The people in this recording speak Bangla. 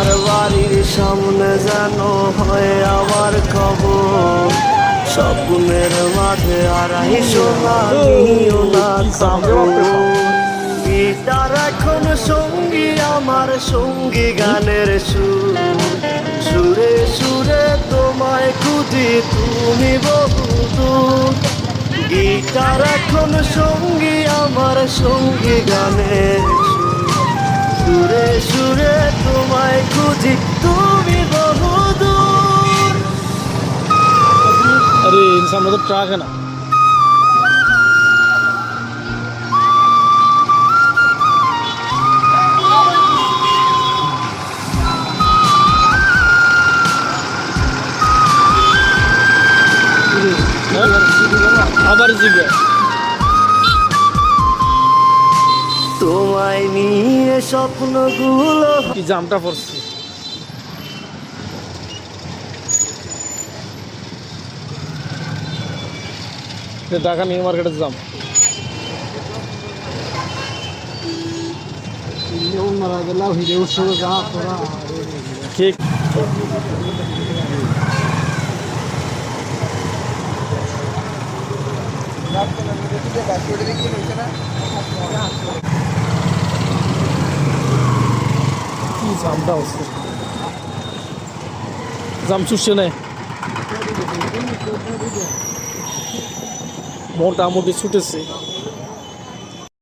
তোমার বাড়ির সামনে যেন হয় আমার খবর, স্বপ্নের মাঝে আড়াই সোনা নিও না গিটার এখন সঙ্গী আমার, সঙ্গী গানের সুর, সুরে সুরে তোমায় খুঁজি তুমি বহুদূর। গিটার এখন সঙ্গী আমার, সঙ্গী গানের সুর, সুরে সুরে তোমায় খুঁজি তুমি বহুদূর। अरे इंसान मतलब ट्रक है ना। আবার জিগে তোমায় নিয়ে স্বপ্নগুলো কি জামটা পড়ছে। ঢাকা নিউ মার্কেটের জাম। ঠিক কি জামটা হচ্ছে, জাম চুষছে না মোটামুটি ছুটেছে।